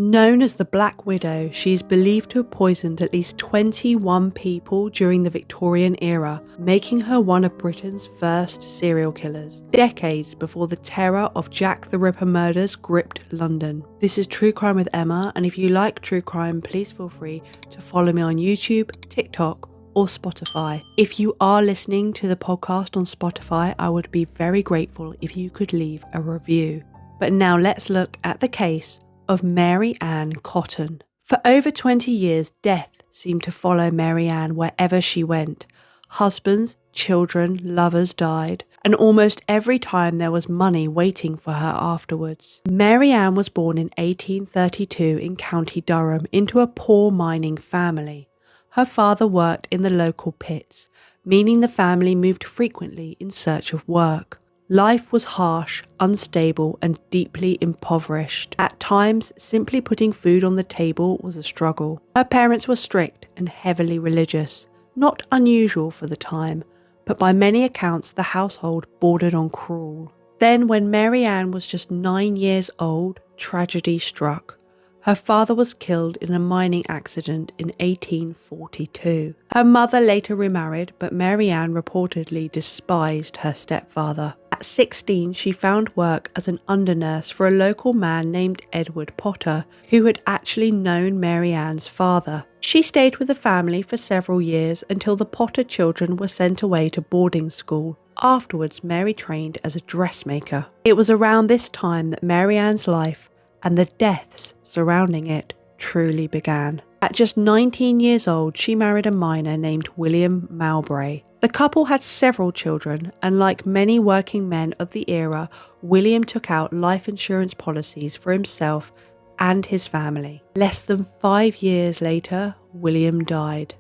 Known as the Black Widow, she is believed to have poisoned at least 21 people during the Victorian era, making her one of Britain's first serial killers, decades before the terror of Jack the Ripper murders gripped London. This is True Crime with Emma, and if you like true crime, please feel free to follow me on YouTube, TikTok, or Spotify. If you are listening to the podcast on Spotify, I would be very grateful if you could leave a review. But now let's look at the case of Mary Ann Cotton. For over 20 years, death seemed to follow Mary Ann wherever she went. Husbands, children, lovers died, and almost every time there was money waiting for her afterwards. Mary Ann was born in 1832 in County Durham into a poor mining family. Her father worked in the local pits, meaning the family moved frequently in search of work. Life was harsh, unstable, and deeply impoverished. At times, simply putting food on the table was a struggle. Her parents were strict and heavily religious, not unusual for the time, but by many accounts the household bordered on cruel. Then, when Mary Ann was just 9 years old, tragedy struck. Her father was killed in a mining accident in 1842. Her mother later remarried, but Mary Ann reportedly despised her stepfather. At 16, she found work as an undernurse for a local man named Edward Potter, who had actually known Mary Ann's father. She stayed with the family for several years until the Potter children were sent away to boarding school. Afterwards, Mary trained as a dressmaker. It was around this time that Mary Ann's life and the deaths surrounding it truly began. At just 19 years old, she married a miner named William Mowbray. The couple had several children, and like many working men of the era, William took out life insurance policies for himself and his family. Less than 5 years later, William died.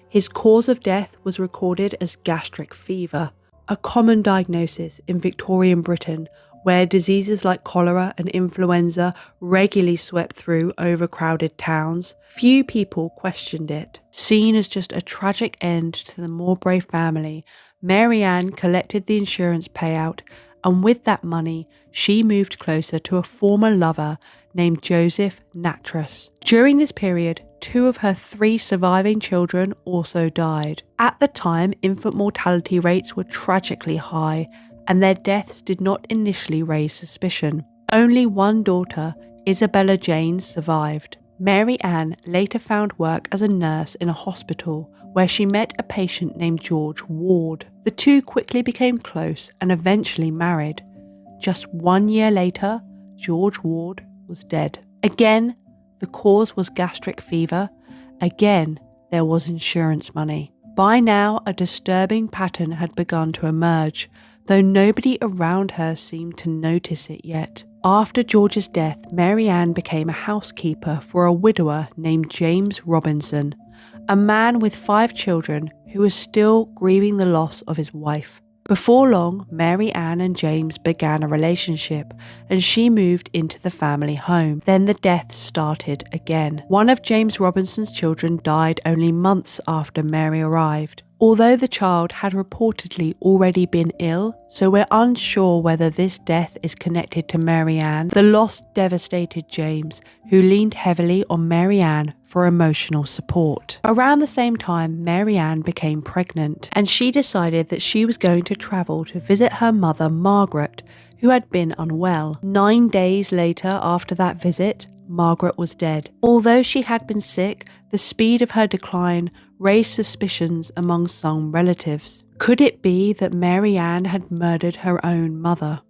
His cause of death was recorded as gastric fever, a common diagnosis in Victorian Britain, where diseases like cholera and influenza regularly swept through overcrowded towns. Few people questioned it. Seen as just a tragic end to the Mowbray family, Mary Ann collected the insurance payout, and with that money, she moved closer to a former lover named Joseph Nattrass. During this period, 2 of her 3 surviving children also died. At the time, infant mortality rates were tragically high, and their deaths did not initially raise suspicion. Only one daughter, Isabella Jane, survived. Mary Ann later found work as a nurse in a hospital where she met a patient named George Ward. The two quickly became close and eventually married. Just 1 year later, George Ward was dead. Again, the cause was gastric fever. Again, there was insurance money. By now, a disturbing pattern had begun to emerge, though nobody around her seemed to notice it yet. After George's death, Mary Ann became a housekeeper for a widower named James Robinson, a man with 5 children who was still grieving the loss of his wife. Before long, Mary Ann and James began a relationship, and she moved into the family home. Then the deaths started again. One of James Robinson's children died only months after Mary arrived. Although the child had reportedly already been ill, so we're unsure whether this death is connected to Mary Ann, the loss devastated James, who leaned heavily on Mary Ann for emotional support. Around the same time, Mary Ann became pregnant, and she decided that she was going to travel to visit her mother, Margaret, who had been unwell. 9 days later after that visit, Margaret was dead. Although she had been sick, the speed of her decline raised suspicions among some relatives. Could it be that Mary Ann had murdered her own mother?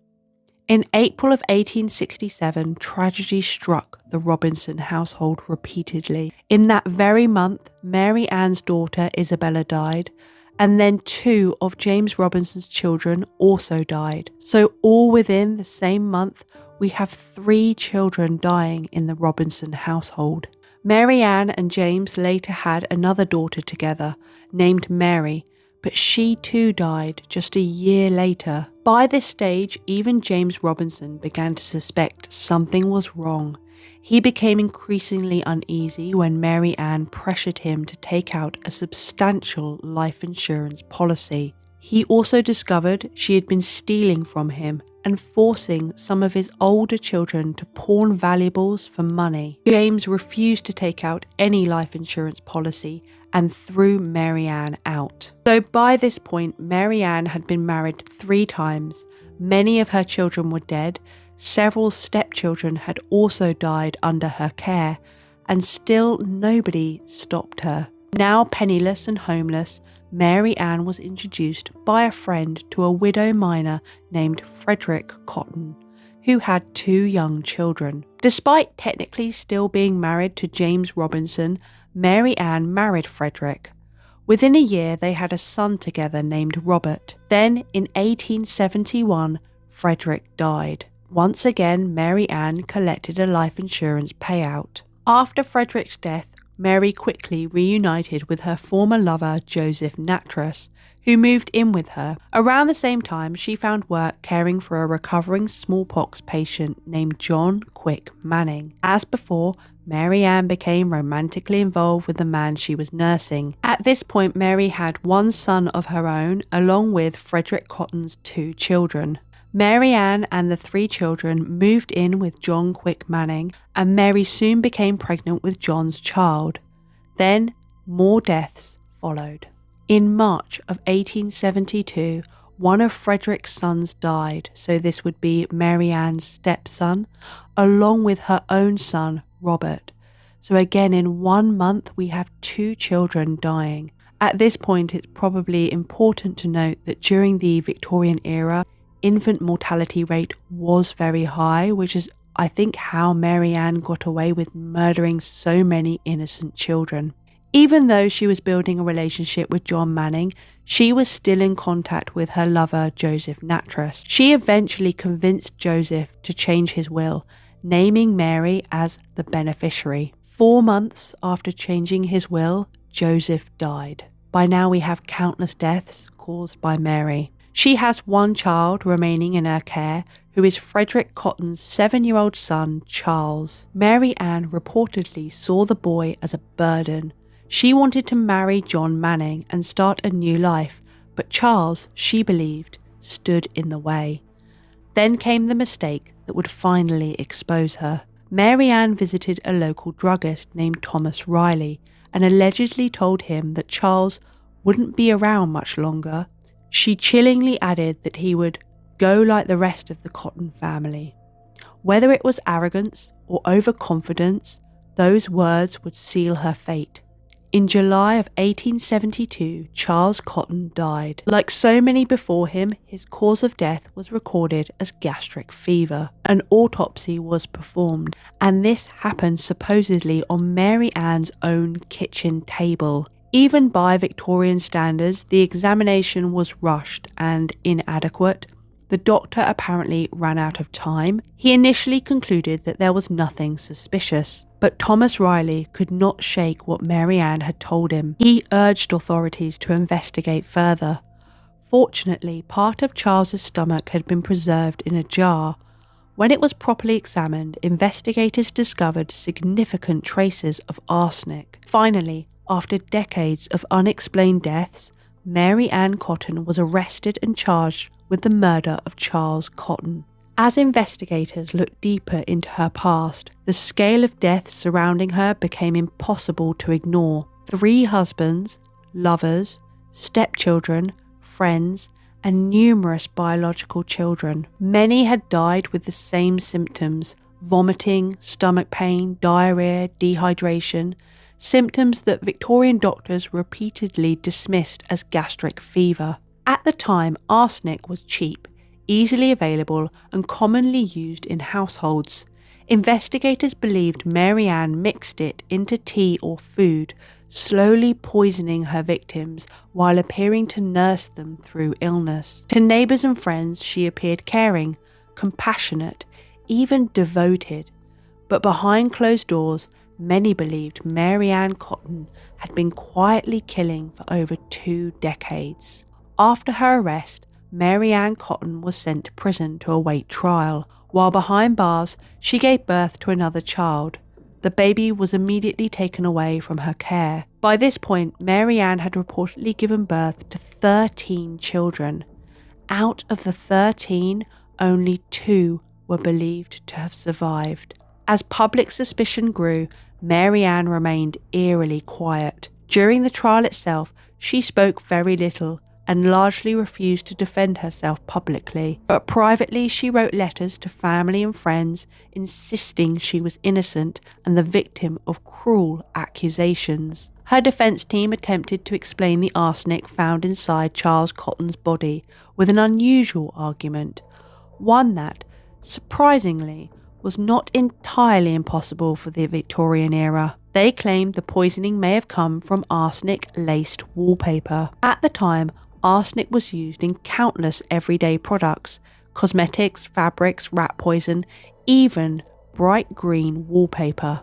In April of 1867, tragedy struck the Robinson household repeatedly. In that very month, Mary Ann's daughter Isabella died, and then 2 of James Robinson's children also died. So all within the same month, we have 3 children dying in the Robinson household. Mary Ann and James later had another daughter together, named Mary, but she too died just a year later. By this stage, even James Robinson began to suspect something was wrong. He became increasingly uneasy when Mary Ann pressured him to take out a substantial life insurance policy. He also discovered she had been stealing from him and forcing some of his older children to pawn valuables for money. James refused to take out any life insurance policy and threw Mary Ann out. So by this point, Mary Ann had been married 3 times. Many of her children were dead. Several stepchildren had also died under her care, and still nobody stopped her. Now penniless and homeless, Mary Ann was introduced by a friend to a widow miner named Frederick Cotton, who had 2 young children. Despite technically still being married to James Robinson, Mary Ann married Frederick. Within a year, they had a son together named Robert. Then, in 1871, Frederick died. Once again, Mary Ann collected a life insurance payout. After Frederick's death, Mary quickly reunited with her former lover Joseph Nattrass, who moved in with her. Around the same time, she found work caring for a recovering smallpox patient named John Quick Manning. As before, Mary Ann became romantically involved with the man she was nursing. At this point, Mary had 1 son of her own, along with Frederick Cotton's 2 children. Mary Ann and the 3 children moved in with John Quick Manning, and Mary soon became pregnant with John's child. Then, more deaths followed. In March of 1872, one of Frederick's sons died, so this would be Mary Ann's stepson, along with her own son, Robert. So again, in 1 month, we have 2 children dying. At this point, it's probably important to note that during the Victorian era, infant mortality rate was very high, which is, I think, how Mary Ann got away with murdering so many innocent children. Even though she was building a relationship with John Manning, she was still in contact with her lover, Joseph Nattrass. She eventually convinced Joseph to change his will, naming Mary as the beneficiary. 4 months after changing his will, Joseph died. By now we have countless deaths caused by Mary. She has 1 child remaining in her care, who is Frederick Cotton's 7-year-old son, Charles. Mary Ann reportedly saw the boy as a burden. She wanted to marry John Manning and start a new life, but Charles, she believed, stood in the way. Then came the mistake that would finally expose her. Mary Ann visited a local druggist named Thomas Riley and allegedly told him that Charles wouldn't be around much longer. She chillingly added that he would go like the rest of the Cotton family. Whether it was arrogance or overconfidence, those words would seal her fate. In July of 1872, Charles Cotton died. Like so many before him, his cause of death was recorded as gastric fever. An autopsy was performed, and this happened supposedly on Mary Ann's own kitchen table. Even by Victorian standards, the examination was rushed and inadequate. The doctor apparently ran out of time. He initially concluded that there was nothing suspicious, but Thomas Riley could not shake what Mary Ann had told him. He urged authorities to investigate further. Fortunately, part of Charles's stomach had been preserved in a jar. When it was properly examined, investigators discovered significant traces of arsenic. Finally, after decades of unexplained deaths, Mary Ann Cotton was arrested and charged with the murder of Charles Cotton. As investigators looked deeper into her past, the scale of deaths surrounding her became impossible to ignore. 3 husbands, lovers, stepchildren, friends, and numerous biological children. Many had died with the same symptoms: vomiting, stomach pain, diarrhea, dehydration, symptoms that Victorian doctors repeatedly dismissed as gastric fever. At the time, arsenic was cheap, easily available, and commonly used in households. Investigators believed Mary Ann mixed it into tea or food, slowly poisoning her victims while appearing to nurse them through illness. To neighbours and friends, she appeared caring, compassionate, even devoted. But behind closed doors, many believed Mary Ann Cotton had been quietly killing for over 2 decades. After her arrest, Mary Ann Cotton was sent to prison to await trial. While behind bars, she gave birth to another child. the baby was immediately taken away from her care. By this point, Mary Ann had reportedly given birth to 13 children. Out of the 13, only 2 were believed to have survived. As public suspicion grew, Mary Ann remained eerily quiet. During the trial itself, she spoke very little and largely refused to defend herself publicly. But privately, she wrote letters to family and friends insisting she was innocent and the victim of cruel accusations. Her defence team attempted to explain the arsenic found inside Charles Cotton's body with an unusual argument, one that, surprisingly, was not entirely impossible for the Victorian era. They claimed the poisoning may have come from arsenic-laced wallpaper. At the time, arsenic was used in countless everyday products: cosmetics, fabrics, rat poison, even bright green wallpaper.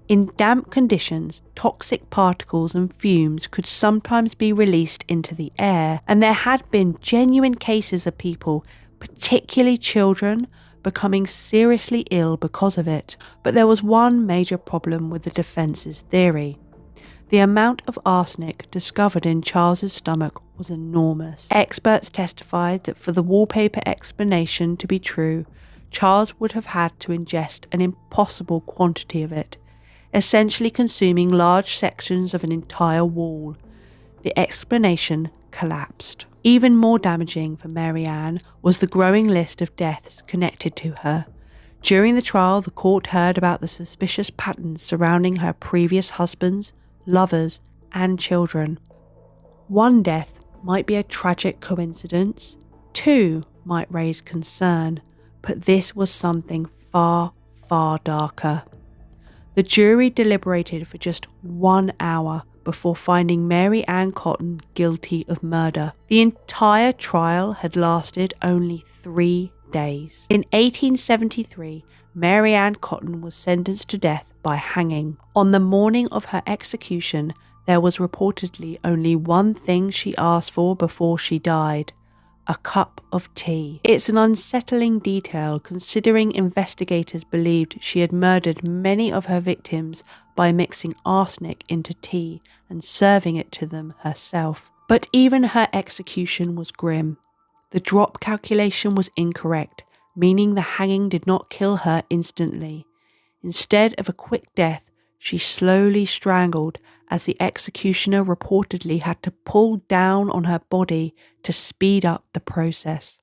In damp conditions, toxic particles and fumes could sometimes be released into the air, and there had been genuine cases of people, particularly children, becoming seriously ill because of it. But there was one major problem with the defence's theory. The amount of arsenic discovered in Charles's stomach was enormous. Experts testified that for the wallpaper explanation to be true, Charles would have had to ingest an impossible quantity of it, essentially consuming large sections of an entire wall. The explanation collapsed. Even more damaging for Mary Ann was the growing list of deaths connected to her. During the trial, the court heard about the suspicious patterns surrounding her previous husbands, lovers, and children. One death might be a tragic coincidence, 2 might raise concern, but this was something far, far darker. The jury deliberated for just 1 hour before finding Mary Ann Cotton guilty of murder. The entire trial had lasted only 3 days. In 1873, Mary Ann Cotton was sentenced to death by hanging. On the morning of her execution, there was reportedly only one thing she asked for before she died: a cup of tea. It's an unsettling detail considering investigators believed she had murdered many of her victims by mixing arsenic into tea and serving it to them herself. But even her execution was grim. The drop calculation was incorrect, meaning the hanging did not kill her instantly. Instead of a quick death, she slowly strangled as the executioner reportedly had to pull down on her body to speed up the process.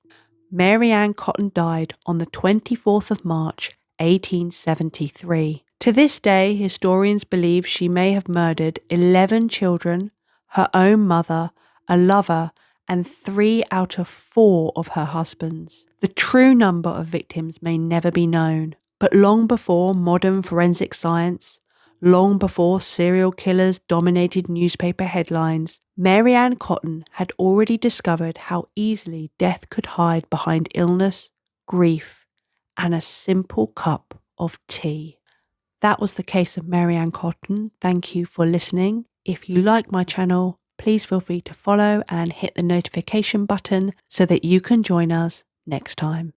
Mary Ann Cotton died on the 24th of March, 1873. To this day, historians believe she may have murdered 11 children, her own mother, a lover, and 3 out of 4 of her husbands. The true number of victims may never be known, but long before modern forensic science, long before serial killers dominated newspaper headlines, Mary Ann Cotton had already discovered how easily death could hide behind illness, grief, and a simple cup of tea. That was the case of Mary Ann Cotton. Thank you for listening. If you like my channel, please feel free to follow and hit the notification button so that you can join us next time.